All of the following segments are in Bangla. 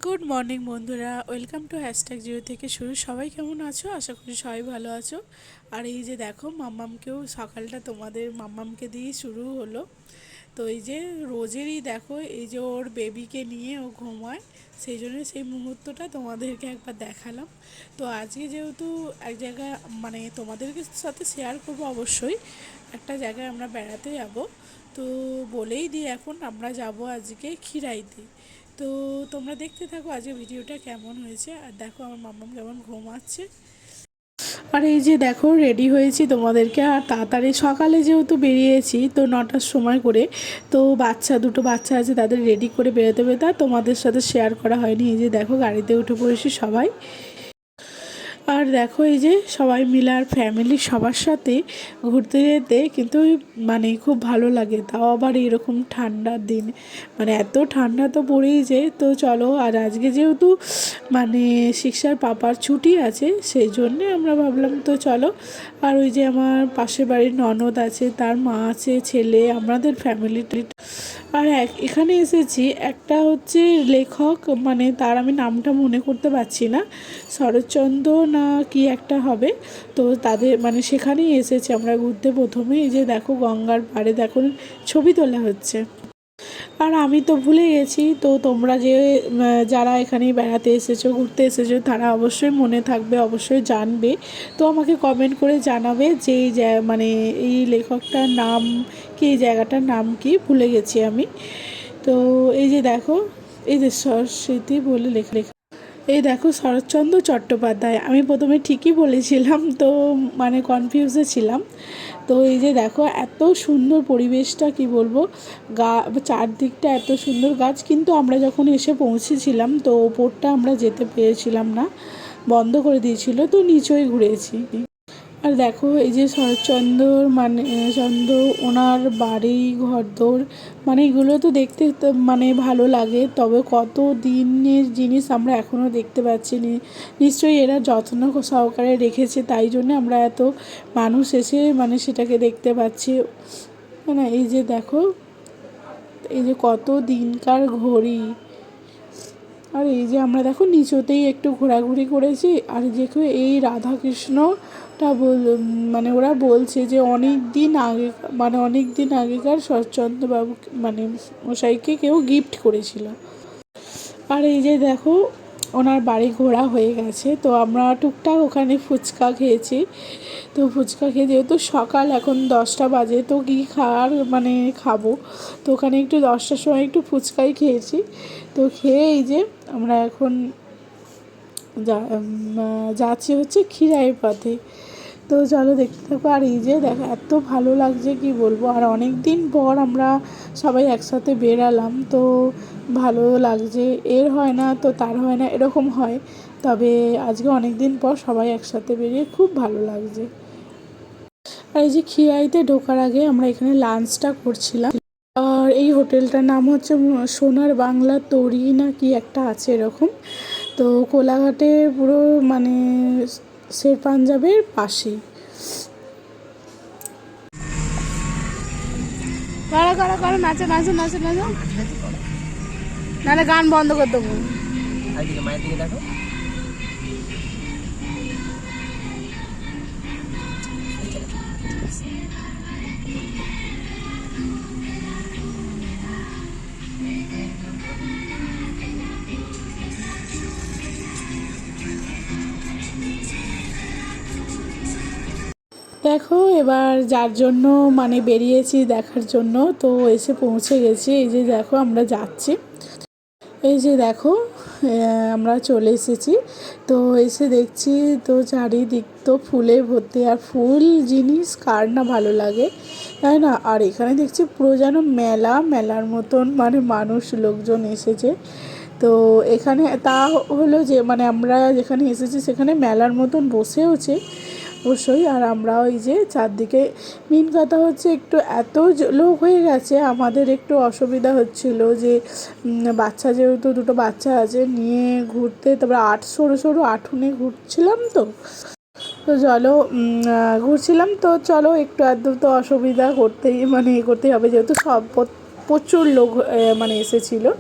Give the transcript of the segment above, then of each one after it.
গুড মর্নিং বন্ধুরা, ওয়েলকাম টু হ্যাশট্যাগ জিরো থেকে শুরু। সবাই কেমন আছো? আশা করি সবাই ভালো আছো। আর এই যে দেখো, মাম্মামকেও সকালটা তোমাদের মাম্মামকে দিয়েই শুরু হলো। তো এই যে রোজেরই দেখো, এই যে ওর বেবিকে নিয়ে ও ঘুমায়, সেই জন্য সেই মুহূর্তটা তোমাদেরকে একবার দেখালাম। তো আজকে যেহেতু এক জায়গায় মানে তোমাদেরকে সাথে শেয়ার করবো অবশ্যই, একটা জায়গায় আমরা বেড়াতে যাব। তো বলেই দিই, এখন আমরা যাব আজকে খিরাইতে। তো তোমরা দেখতে থাকো আজকে ভিডিওটা কেমন হয়েছে। আর দেখো আমার মাম্মাম কেমন ঘুমাচ্ছে। আর এই যে দেখো, রেডি হয়েছি তোমাদেরকে, আর তাড়াতাড়ি সকালে যেহেতু বেরিয়েছি তো 9টার সময় করে, তো দুটো বাচ্চা আছে, তাদের রেডি করে বেরোতে বেরোতে আর তোমাদের সাথে শেয়ার করা হয়নি। এই যে দেখো, গাড়িতে উঠে পড়েছি সবাই। আর দেখো এই যে সবাই মিলে আর ফ্যামিলি সবার সাথে ঘুরতে যেতে কিন্তু মানে খুব ভালো লাগে, তাও আবার এরকম ঠান্ডার দিন, মানে এত ঠান্ডা তো পড়েই যায়। তো চলো, আর আজকে যেহেতু মানে শিক্ষার পাপার ছুটি আছে, সেই জন্যে আমরা ভাবলাম তো চলো। আর ওই যে আমার পাশের বাড়ির ননদ আছে, তার মা আছে, ছেলে, আমাদের ফ্যামিলি। আর এখানে এসেছি, একটা হচ্ছে লেখক, মানে তার আমি নামটা মনে করতে পারছি না, শরৎচন্দ্র না কি একটা হবে। তো তাদের মানে সেখানেই এসেছি আমরা ঘুরতে। প্রথমে এই যে দেখো, গঙ্গার পাড়ে দেখো ছবি তোলা হচ্ছে। আর আমি তো ভুলে গেছি, তো তোমরা যে যারা এখানে বেড়াতে এসেছো, ঘুরতে এসেছো, তারা অবশ্যই মনে থাকবে, অবশ্যই জানবে। তো আমাকে কমেন্ট করে জানাবে যে এই মানে এই লেখকটার নাম কি, এই জায়গাটার নাম কি, ভুলে গেছি আমি। তো এই যে দেখো, এই যে সরস্বতী বলে লেখা, এই দেখো শরৎচন্দ্র চট্টোপাধ্যায়। আমি প্রথমে ঠিকই বলেছিলাম, তো মানে কনফিউজে ছিলাম। তো এই যে দেখো, এত সুন্দর পরিবেশটা, কি বলবো, চারদিকটা এত সুন্দর গাছ। কিন্তু আমরা যখন এসে পৌঁছেছিলাম, তো ওপরটা আমরা যেতে পেরেছিলাম না, বন্ধ করে দিয়েছিল, তো নিচেই ঘুরেছি। আর দেখো এই যে শরৎচন্দ্রর মানে চন্দ্র, ওনার বাড়ি ঘরদোর, মানে এগুলো তো দেখতে তো মানে ভালো লাগে, তবে কত দিনের জিনিস আমরা এখনও দেখতে পাচ্ছি। নিশ্চয়ই এরা যত্ন সহকারে রেখেছে, তাই জন্য আমরা এত মানুষ এসে মানে সেটাকে দেখতে পাচ্ছি। মানে এই যে দেখো, এই যে কত দিনকার ঘড়ি। আর এই যে আমরা দেখো নিচতেই একটু ঘোরাঘুরি করেছি। আর দেখো এই রাধাকৃষ্ণটা মানে ওরা বলছে যে অনেক দিন আগে, মানে অনেক দিন আগেকার শরৎচন্দ্রবাবু মানে মশাইকে কেউ গিফট করেছিল। আর এই যে দেখো, ওনার বাড়ি ঘোরা হয়ে গেছে, তো আমরা টুকটাক ওখানে ফুচকা খেয়েছি। তো ফুচকা খেয়ে, যেহেতু সকাল এখন 10টা বাজে, তো কী খাওয়ার মানে খাবো, তো ওখানে একটু 10টার সময় একটু ফুচকাই খেয়েছি। তো খেয়ে এই যে আমরা এখন যাচ্ছি হচ্ছে ক্ষীরাইয়ের পথে। তো চলো দেখতে থাকো। আর এই যে দেখো, এত ভালো লাগছে কি বলবো, আর অনেক দিন পর আমরা সবাই একসাথে বেরালাম, তো ভালো লাগছে। এর হয় না তো তার হয় না, এরকম হয়, তবে আজকে অনেক দিন পর সবাই একসাথে বেরিয়ে খুব ভালো লাগছে। আর এই যে খিরাইতে ঢোকার আগে আমরা এখানে লাঞ্চটা করছিলাম। আর এই হোটেলটার নাম হচ্ছে সোনার বাংলা তরি না কি একটা আছে এরকম। তো কোলাঘাটে পুরো মানে শের পাঞ্জাবের পাশেই। করো করো করো, নাচো নাচো নাচো নাচো, নাহলে গান বন্ধ করে দেবো। মায়ের দিকে দেখো। দেখো এবার যার জন্য মানে বেরিয়েছি দেখার জন্য, তো এসে পৌঁছে গেছি। এই যে দেখো আমরা যাচ্ছি, এই যে দেখো আমরা চলে এসেছি। তো এসে দেখছি তো চারিদিক তো ফুলে ভর্তি, আর ফুল জিনিস কার না ভালো লাগে, তাই না? আর এখানে দেখছি পুরো যেন মেলার মতন, মানে মানুষ লোকজন এসেছে। তো এখানে তা হলো যে মানে আমরা যেখানে এসেছি সেখানে মেলার মতন বসেওছে অবশ্যই। আর আমরা ওই যে চারদিকে, মেন কথা হচ্ছে একটু এত লোক হয়ে গেছে, আমাদের একটু অসুবিধা হচ্ছিল যে বাচ্চা, যেহেতু দুটো বাচ্চা আছে নিয়ে ঘুরতে, তারপরে সরু সরু আঠুনে ঘুরছিলাম, তো তো চলো ঘুরছিলাম, তো চলো একটু আধটু তো অসুবিধা করতেই মানে করতেই হবে, যেহেতু প্রচুর লোক মানে এসেছিলো।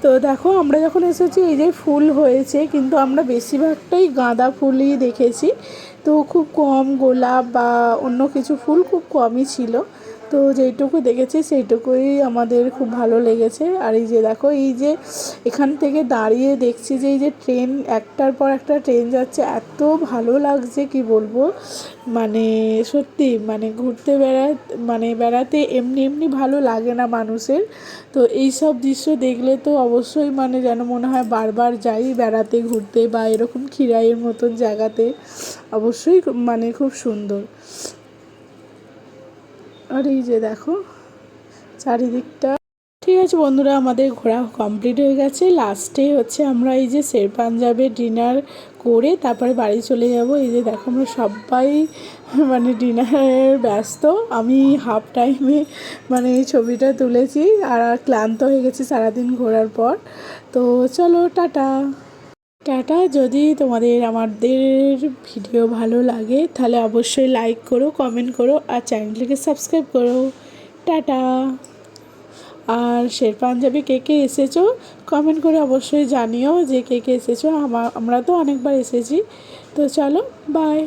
তো দেখো আমরা যখন এসেছি এই যে ফুল হয়েছে, কিন্তু আমরা বেশিরভাগটাই গাঁদা ফুলই দেখেছি। তো খুব কম গোলাপ বা অন্য কিছু ফুল খুব কমই ছিল। তো যেইটুকু দেখেছি সেইটুকুই আমাদের খুব ভালো লেগেছে। আর এই যে দেখো এই যে এখান থেকে দাঁড়িয়ে দেখছি যে এই যে ট্রেন একটার পর একটা ট্রেন যাচ্ছে, এত ভালো লাগছে কি বলবো। মানে সত্যি মানে ঘুরতে বেড়াতে এমনি এমনি ভালো লাগে না মানুষের। তো এই সব দৃশ্য দেখলে তো অবশ্যই মানে যেন মনে হয় বারবার যাই বেড়াতে ঘুরতে, বা এরকম খিরাইয়ের মতন জায়গাতে। অবশ্যই মানে খুব সুন্দর। আর এই যে দেখো চারিদিকটা। ঠিক আছে বন্ধুরা, আমাদের ঘোরা কমপ্লিট হয়ে গেছে। লাস্টে হচ্ছে আমরা এই যে শের পাঞ্জাবে ডিনার করে তারপরে বাড়ি চলে যাব। এই যে দেখো আমরা সবাই মানে ডিনারের ব্যস্ত। আমি হাফ টাইমে মানে এই ছবিটা তুলেছি, আর ক্লান্ত হয়ে গেছি সারাদিন ঘোরার পর। তো চলো টাটা। টাটা। যদি তোমাদের আমাদের ভিডিও ভালো লাগে তাহলে অবশ্যই লাইক করো, কমেন্ট করো, আর চ্যানেলটিকে সাবস্ক্রাইব করো। টাটা। আর শের পাঞ্জাবে কে কে এসেছো কমেন্ট করে অবশ্যই জানিও যে কে কে এসেছো। আমরা তো অনেকবার এসেছি। তো চলো, বাই।